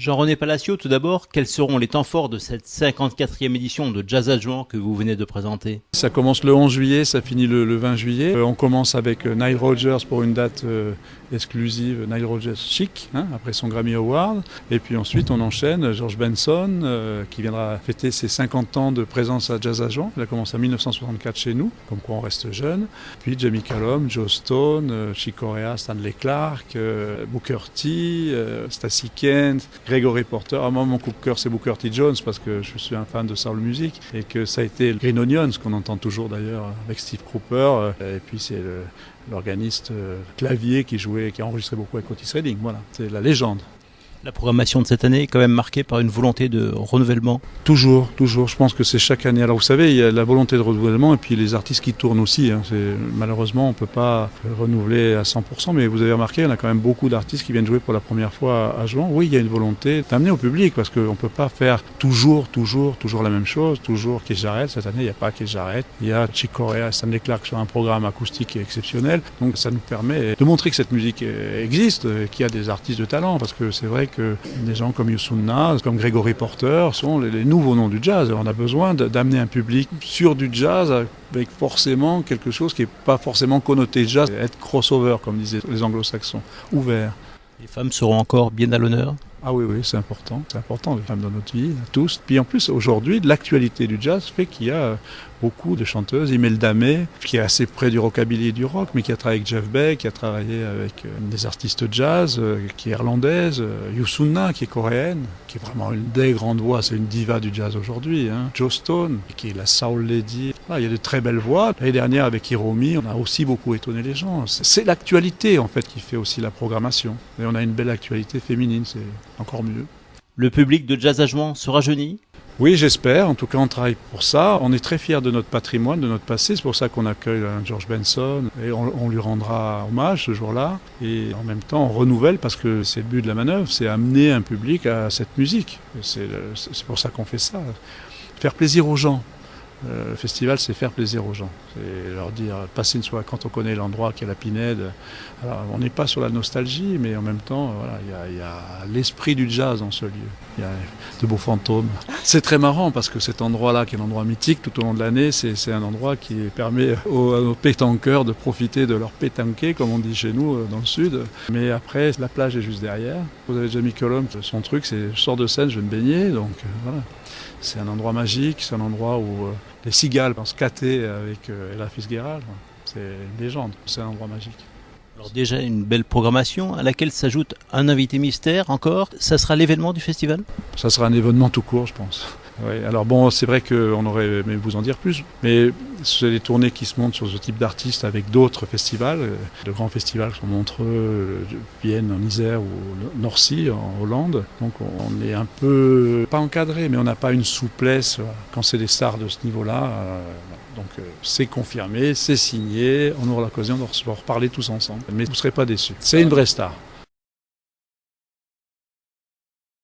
Jean-René Palacio, tout d'abord, quels seront les temps forts de cette 54e édition de Jazz à Juan que vous venez de présenter? Ça commence le 11 juillet, ça finit le 20 juillet. On commence avec Nile Rodgers pour une date exclusive, Nile Rodgers chic, après son Grammy Award. Et puis ensuite on enchaîne George Benson qui viendra fêter ses 50 ans de présence à Jazz à Juan. Il a commencé en 1964 chez nous, comme quoi on reste jeune. Puis Jamie Cullum, Joe Stone, Chick Corea, Stanley Clarke, Booker T, Stacey Kent, Gregory Porter. Moi, mon coup de cœur, c'est Booker T. Jones parce que je suis un fan de soul music et que ça a été le Green Onions, qu'on entend toujours d'ailleurs avec Steve Cropper. Et puis c'est l'organiste clavier qui a enregistré beaucoup avec Otis Redding. Voilà, c'est la légende. La programmation de cette année est quand même marquée par une volonté de renouvellement. Toujours. Je pense que c'est chaque année. Alors vous savez, il y a la volonté de renouvellement et puis les artistes qui tournent aussi. Malheureusement, on ne peut pas renouveler à 100%, mais vous avez remarqué, on a quand même beaucoup d'artistes qui viennent jouer pour la première fois à Juan. Oui, il y a une volonté d'amener au public parce qu'on ne peut pas faire toujours la même chose. Toujours Keith Jarrett. Cette année, il n'y a pas Keith Jarrett. Il y a Chick Corea et Stanley Clarke sur un programme acoustique qui est exceptionnel. Donc ça nous permet de montrer que cette musique existe, qu'il y a des artistes de talent parce que c'est vrai que des gens comme Youssou N'Dour, comme Gregory Porter sont les nouveaux noms du jazz. On a besoin d'amener un public sur du jazz avec forcément quelque chose qui n'est pas forcément connoté jazz, être crossover comme disaient les anglo-saxons, ouvert. Les femmes seront encore bien à l'honneur? Ah oui, c'est important. C'est important, les femmes dans notre vie, tous. Puis en plus, aujourd'hui, l'actualité du jazz fait qu'il y a beaucoup de chanteuses. Imelda May, qui est assez près du rockabilly et du rock, mais qui a travaillé avec Jeff Beck, qui a travaillé avec des artistes jazz, qui est irlandaise, Youssou N'Dour, qui est coréenne, qui est vraiment une des grandes voix, c'est une diva du jazz aujourd'hui. Joe Stone, qui est la soul lady. Il y a de très belles voix. L'année dernière, avec Hiromi, on a aussi beaucoup étonné les gens. C'est l'actualité, en fait, qui fait aussi la programmation. Et on a une belle actualité féminine, c'est encore mieux. Le public de Jazz à Juan se rajeunit? Oui, j'espère. En tout cas, on travaille pour ça. On est très fiers de notre patrimoine, de notre passé. C'est pour ça qu'on accueille George Benson et on lui rendra hommage ce jour-là. Et en même temps, on renouvelle parce que c'est le but de la manœuvre, c'est amener un public à cette musique. C'est pour ça qu'on fait ça. Faire plaisir aux gens. Le festival, c'est faire plaisir aux gens. C'est leur dire, passer une soirée quand on connaît l'endroit qui est la Pinède. Alors, on n'est pas sur la nostalgie, mais en même temps, il y a l'esprit du jazz dans ce lieu. Il y a de beaux fantômes. C'est très marrant parce que cet endroit-là, qui est un endroit mythique tout au long de l'année, c'est un endroit qui permet aux pétanqueurs de profiter de leur pétanquer, comme on dit chez nous dans le sud. Mais après, la plage est juste derrière. Vous avez Jamie Cullum, son truc, c'est je sors de scène, je vais me baigner, donc voilà. C'est un endroit magique, c'est un endroit où les cigales vont se cater avec Ella Fitzgerald. C'est une légende, c'est un endroit magique. Alors déjà une belle programmation à laquelle s'ajoute un invité mystère encore. Ça sera l'événement du festival? Ça sera un événement tout court, je pense. Oui, alors bon, c'est vrai qu'on aurait aimé vous en dire plus, mais c'est des tournées qui se montent sur ce type d'artistes avec d'autres festivals, de grands festivals comme Montreux, Vienne en Isère ou Norcy en Hollande. Donc on est un peu, pas encadré, mais on n'a pas une souplesse quand c'est des stars de ce niveau-là. Donc c'est confirmé, c'est signé, on aura l'occasion de reparler tous ensemble. Mais vous ne serez pas déçus. C'est une vraie star.